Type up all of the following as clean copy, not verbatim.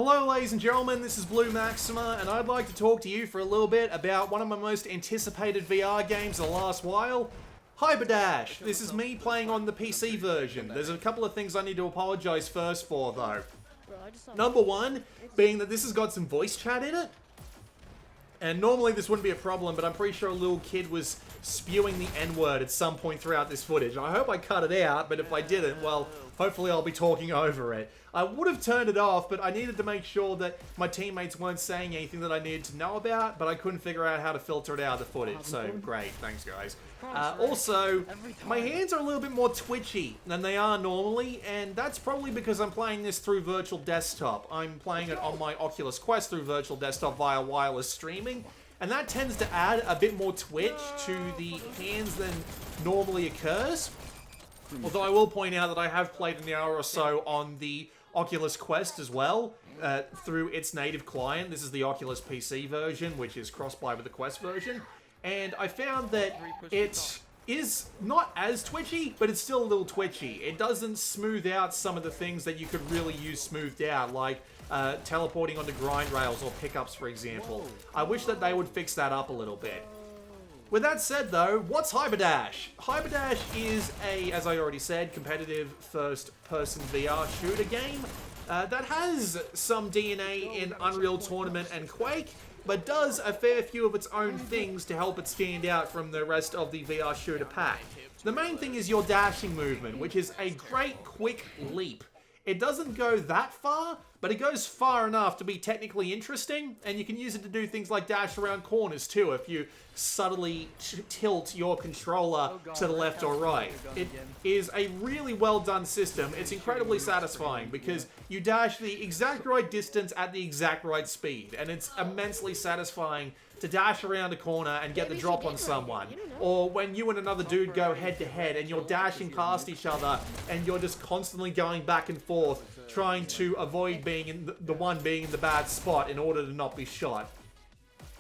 Hello ladies and gentlemen, this is Blue Maxima, and I'd like to talk to you for a little bit about one of my most anticipated VR games in the last while, Hyperdash. This is me playing on the PC version. There's a couple of things I need to apologize first for though. Number one, being that this has got some voice chat in it. And normally this wouldn't be a problem, but I'm pretty sure a little kid was spewing the N-word at some point throughout this footage. I hope I cut it out, but if I didn't, well, hopefully I'll be talking over it. I would have turned it off, but I needed to make sure that my teammates weren't saying anything that I needed to know about, but I couldn't figure out how to filter it out of the footage, so great, thanks guys. Also, my hands are a little bit more twitchy than they are normally, and that's probably because I'm playing this through virtual desktop. I'm playing it on my Oculus Quest through virtual desktop via wireless streaming, and that tends to add a bit more twitch to the hands than normally occurs. Although I will point out that I have played an hour or so on the Oculus Quest as well, through its native client. This is the Oculus PC version, which is cross-buy with the Quest version. And I found that it is not as twitchy, but it's still a little twitchy. It doesn't smooth out some of the things that you could really use smoothed out, like teleporting onto grind rails or pickups, for example. I wish that they would fix that up a little bit. With that said though, what's Hyperdash? Hyperdash is a, as I already said, competitive first-person VR shooter game that has some DNA in Unreal Tournament and Quake, but does a fair few of its own things to help it stand out from the rest of the VR shooter pack. The main thing is your dashing movement, which is a great quick leap. It doesn't go that far, but it goes far enough to be technically interesting, and you can use it to do things like dash around corners too if you subtly tilt your controller to the left or right. It is a really well done system. It's incredibly satisfying because you dash the exact right distance at the exact right speed, and it's immensely satisfying to dash around a corner and get the drop on someone. Or when you and another dude go head to head and you're dashing past each other and you're just constantly going back and forth trying to avoid being in the one being in the bad spot in order to not be shot.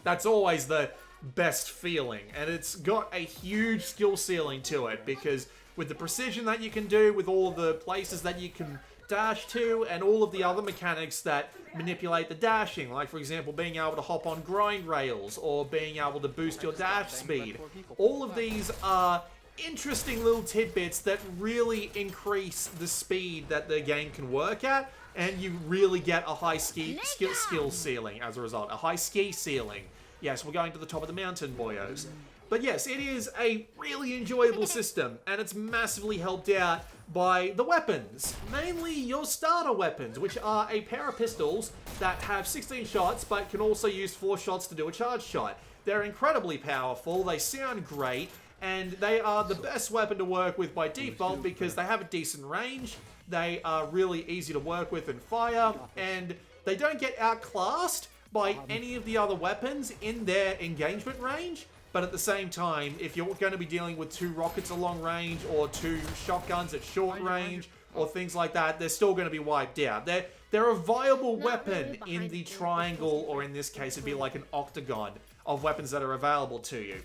That's always the best feeling, and it's got a huge skill ceiling to it because with the precision that you can do, with all the places that you can dash to, and all of the other mechanics that manipulate the dashing, like for example being able to hop on grind rails or being able to boost your dash speed. All of these are interesting little tidbits that really increase the speed that the game can work at, and you really get a high skill ceiling as a result. A high ski ceiling. Yes, we're going to the top of the mountain, boyos. But yes, it is a really enjoyable system, and it's massively helped out by the weapons. Mainly your starter weapons, which are a pair of pistols that have 16 shots, but can also use 4 shots to do a charge shot. They're incredibly powerful, they sound great, and they are the best weapon to work with by default because they have a decent range, they are really easy to work with and fire, and they don't get outclassed by any of the other weapons in their engagement range. But at the same time, if you're going to be dealing with 2 rockets at long range or 2 shotguns at short range or things like that, they're still going to be wiped out. They're a viable weapon in the triangle, or in this case it'd be like an octagon of weapons that are available to you.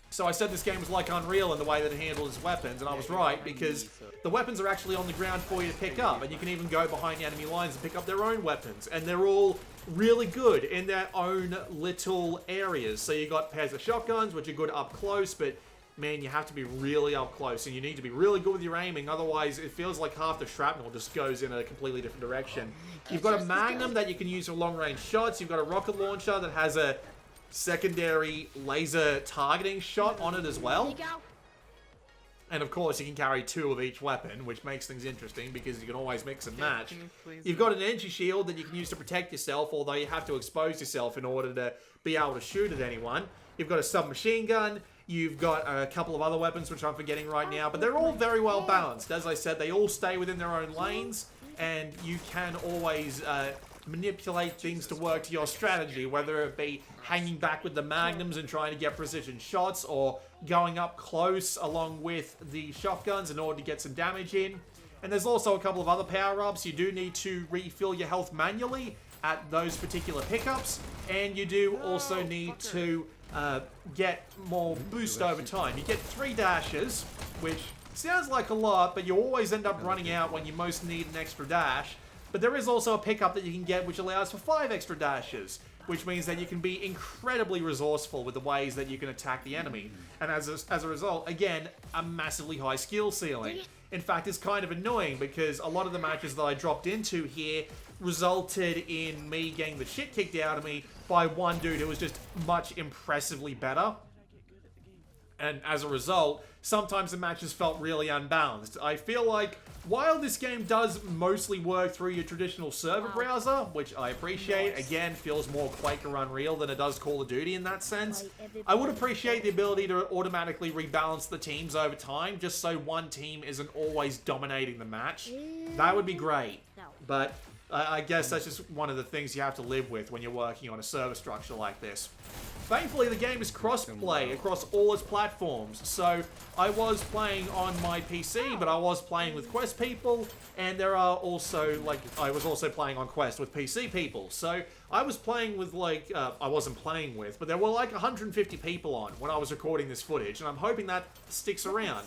So I said this game was like Unreal in the way that it handles its weapons, and I was right, because the weapons are actually on the ground for you to pick up, and you can even go behind enemy lines and pick up their own weapons, and they're all really good in their own little areas. So you got pairs of shotguns, which are good up close, but man, you have to be really up close, and you need to be really good with your aiming, otherwise it feels like half the shrapnel just goes in a completely different direction. You've got a Magnum that you can use for long-range shots, you've got a rocket launcher that has a secondary laser targeting shot on it as well. And of course you can carry 2 of each weapon, which makes things interesting because you can always mix and match. You've got an energy shield that you can use to protect yourself, although you have to expose yourself in order to be able to shoot at anyone. You've got a submachine gun, you've got a couple of other weapons which I'm forgetting right now, but they're all very well balanced. As I said, they all stay within their own lanes, and you can always manipulate things to work to your strategy, whether it be hanging back with the magnums and trying to get precision shots, or going up close along with the shotguns in order to get some damage in. And there's also a couple of other power-ups. You do need to refill your health manually at those particular pickups, and you do also need to get more boost over time. You get 3 dashes, which sounds like a lot, but you always end up running out when you most need an extra dash. But there is also a pickup that you can get which allows for 5 extra dashes, which means that you can be incredibly resourceful with the ways that you can attack the enemy. And as a result, again, a massively high skill ceiling. In fact, it's kind of annoying because a lot of the matches that I dropped into here resulted in me getting the shit kicked out of me by one dude who was just much impressively better. And as a result, sometimes the matches felt really unbalanced. I feel like while this game does mostly work through your traditional server browser, which I appreciate, again, feels more Quake or Unreal than it does Call of Duty in that sense, I would appreciate the ability to automatically rebalance the teams over time, just so one team isn't always dominating the match. That would be great. But I guess that's just one of the things you have to live with when you're working on a server structure like this. Thankfully, the game is cross-play across all its platforms, so I was playing on my PC, but I was playing with Quest people, and there are also, like, I was also playing on Quest with PC people, so I was playing with, like, I wasn't playing with, but there were, like, 150 people on when I was recording this footage, and I'm hoping that sticks around.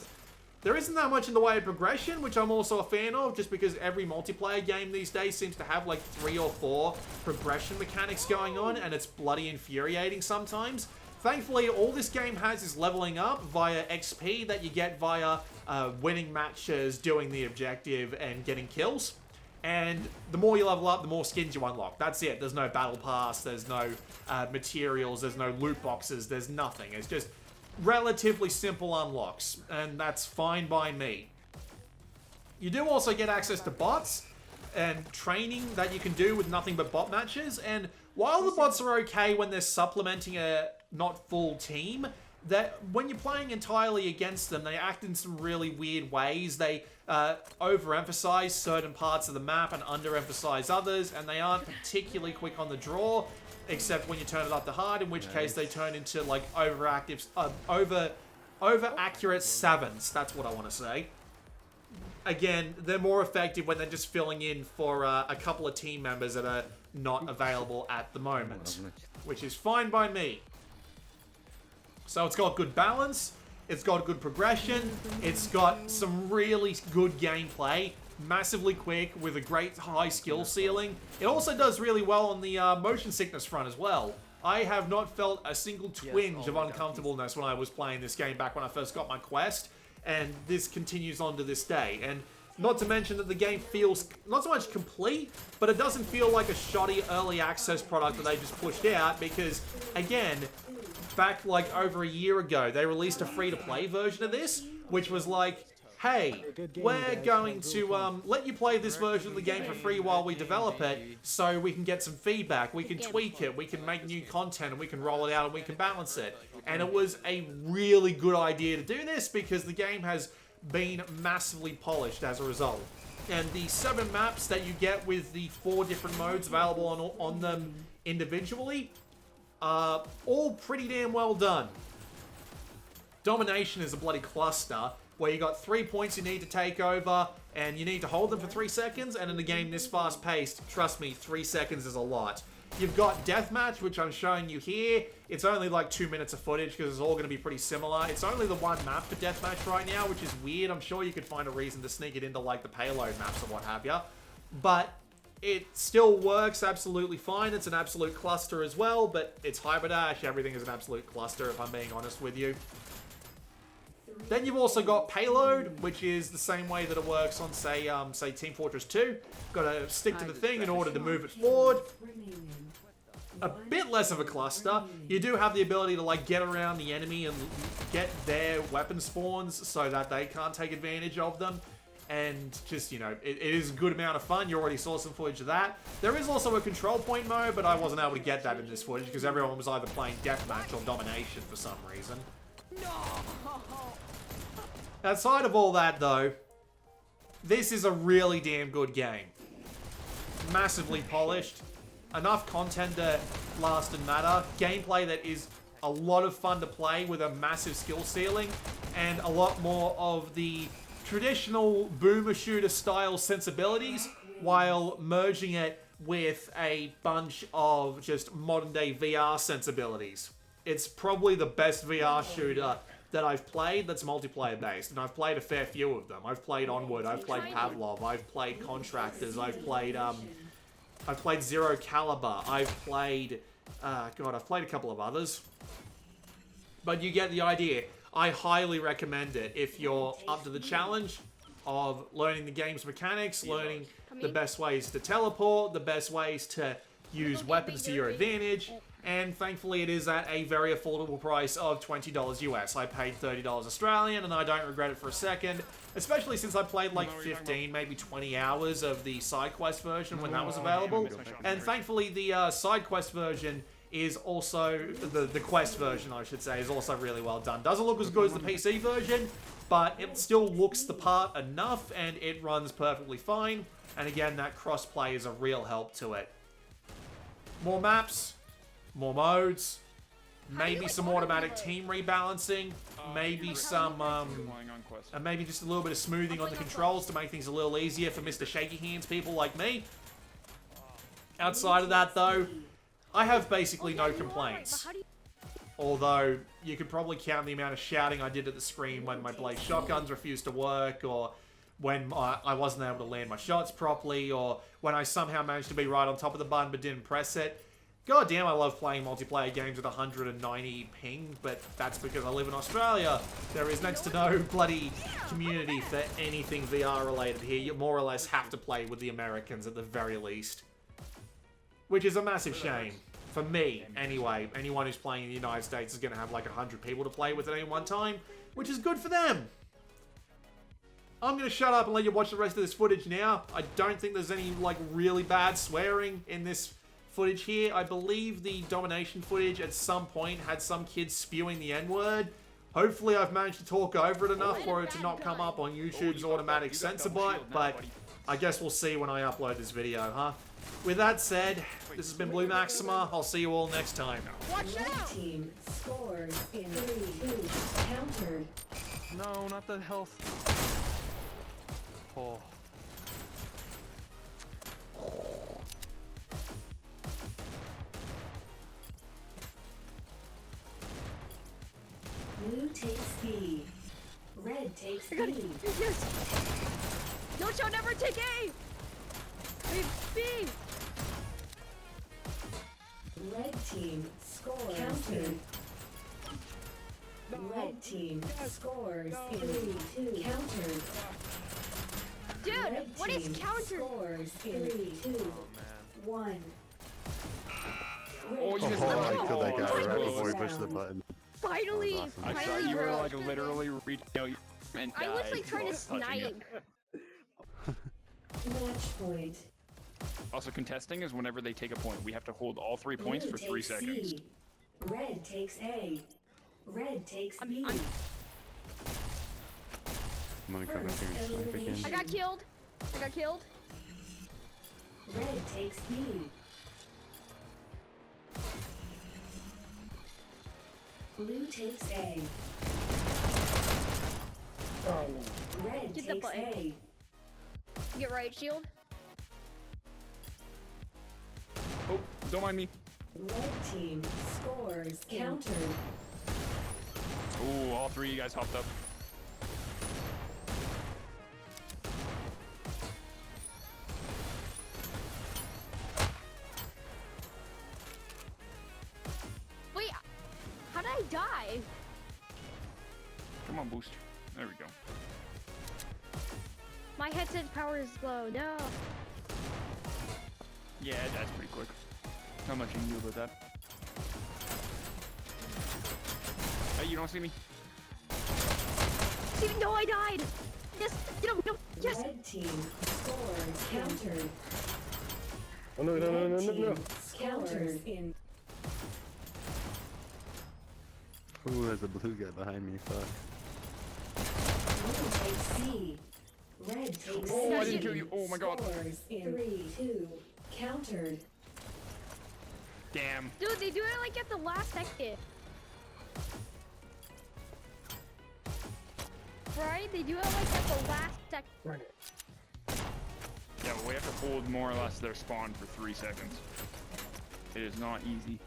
There isn't that much in the way of progression, which I'm also a fan of, just because every multiplayer game these days seems to have like 3 or 4 progression mechanics going on, and it's bloody infuriating sometimes. Thankfully, all this game has is leveling up via XP that you get via winning matches, doing the objective, and getting kills. And the more you level up, the more skins you unlock. That's it. There's no battle pass, there's no materials, there's no loot boxes, there's nothing. It's just relatively simple unlocks, and that's fine by me. You do also get access to bots and training that you can do with nothing but bot matches, and while the bots are okay when they're supplementing a not full team, that when you're playing entirely against them, they act in some really weird ways. They overemphasize certain parts of the map and underemphasize others, and they aren't particularly quick on the draw, except when you turn it up to hard, in which case they turn into like over-accurate savants. That's what I want to say. Again, they're more effective when they're just filling in for a couple of team members that are not available at the moment, which is fine by me. So it's got good balance, it's got good progression, it's got some really good gameplay, massively quick with a great high skill ceiling. It also does really well on the motion sickness front as well. I have not felt a single twinge of uncomfortableness when I was playing this game back when I first got my Quest, and this continues on to this day. And not to mention that the game feels not so much complete, but it doesn't feel like a shoddy early access product that they just pushed out, because again, back like over a year ago, they released a free-to-play version of this, which was like, hey, we're going to let you play this version of the game for free while we develop it, so we can get some feedback, we can tweak it, we can make new content, and we can roll it out, and we can balance it. And it was a really good idea to do this, because the game has been massively polished as a result. And the 7 maps that you get with the 4 different modes available on them individually are all pretty damn well done. Domination is a bloody cluster, where you got 3 points you need to take over, and you need to hold them for 3 seconds, and in a game this fast-paced, trust me, 3 seconds is a lot. You've got Deathmatch, which I'm showing you here. It's only like 2 minutes of footage, because it's all going to be pretty similar. It's only the 1 map for Deathmatch right now, which is weird. I'm sure you could find a reason to sneak it into like the Payload maps or what have you. But it still works absolutely fine. It's an absolute cluster as well, but it's Hyperdash. Everything is an absolute cluster, if I'm being honest with you. Then you've also got Payload, which is the same way that it works on, say Team Fortress 2. Got to stick to the thing in order to move it forward. A bit less of a cluster. You do have the ability to like get around the enemy and get their weapon spawns so that they can't take advantage of them. And just, you know, it is a good amount of fun. You already saw some footage of that. There is also a control point mode, but I wasn't able to get that in this footage because everyone was either playing Deathmatch or Domination for some reason. Outside of all that, though, this is a really damn good game. Massively polished. Enough content to last and matter. Gameplay that is a lot of fun to play with a massive skill ceiling. And a lot more of the traditional boomer shooter style sensibilities while merging it with a bunch of just modern day VR sensibilities. It's probably the best VR shooter that I've played that's multiplayer based, and I've played a fair few of them. I've played Onward, I've played Pavlov, I've played Contractors, I've played Zero Caliber, I've played, God, I've played a couple of others. But you get the idea. I highly recommend it if you're up to the challenge of learning the game's mechanics, learning the best ways to teleport, the best ways to use weapons to your advantage, and thankfully it is at a very affordable price of $20 US. I paid $30 Australian, and I don't regret it for a second, especially since I played like 15, maybe 20 hours of the side quest version when that was available. And thankfully the side quest version is also, the quest version I should say, is also really well done. Doesn't look as good as the PC version, but it still looks the part enough, and it runs perfectly fine. And again, that cross-play is a real help to it. More maps, more modes, maybe some automatic team rebalancing, maybe some, and maybe just a little bit of smoothing on the controls to make things a little easier for Mr. Shaky Hands people like me. Outside of that, though, I have basically no complaints. Although, you could probably count the amount of shouting I did at the screen when my blade shotguns refused to work, or when I wasn't able to land my shots properly, or when I somehow managed to be right on top of the button but didn't press it. God damn, I love playing multiplayer games with 190 ping, but that's because I live in Australia. There is next to no bloody community for anything VR related here. You more or less have to play with the Americans at the very least. Which is a massive shame. For me, anyway. Anyone who's playing in the United States is going to have like 100 people to play with at any one time, which is good for them. I'm going to shut up and let you watch the rest of this footage now. I don't think there's any like really bad swearing in this footage here. I believe the domination footage at some point had some kids spewing the N-word. Hopefully I've managed to talk over it enough for it to not come up on YouTube's automatic censor button, but I guess we'll see when I upload this video, huh? With that said, this has been Blue Maxima. I'll see you all next time. Watch out! Team scores in 3-2. Countered. No, not the health. Oh. Blue takes B. Red takes B. Yes! No, shall never take A! Wait, B! Red team scores. Countered. Red team scores in 3-2. Countered. Dude, Red what is team counter? Scores in 3-2. 1. Oh, you just I killed that guy Oh, right oh, before he oh, pushed the button. Finally, That was awesome. I finally, thought you were bro. like literally reaching out and I was died like trying to while touching it. snipe. Match point. Also, contesting is whenever they take a point. We have to hold all 3 points Blue for 3 takes seconds. C. Red takes A. Red takes B. I'm- I'm gonna come up here and snipe again. I got killed. I got killed. Red takes B. Blue takes A. Red Get the takes button. A. Get right, shield. Oh, don't mind me. Red team scores. Countered. Oh, all 3 of you guys hopped up. Wait, how did I die? Come on, boost. There we go. My headset power is low. No. Yeah, that's pretty quick. Not much you can do about that. Hey, you don't see me? Steven, no, I died. Yes, get him, yes. Red team scores. Countered. Oh no, no, no, no, no, no. Countered in. Ooh, there's a blue guy behind me, fuck. Blue takes C. Red takes Oh, I C. didn't kill you. Oh my god. Scores in 3-2. Countered. Damn. Dude, they do it like at the last second. Right? They do it like at the last second. Yeah, but we have to hold more or less their spawn for 3 seconds. It is not easy.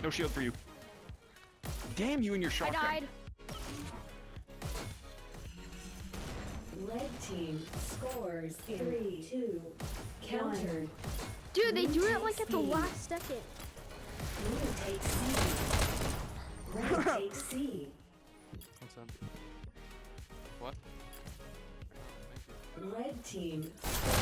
No shield for you. Damn you and your I shotgun. died. Red team scores in 3-2. Countered. Dude, they do it like at the last second. Blue takes C. Red takes C. What's up? What? Red team scores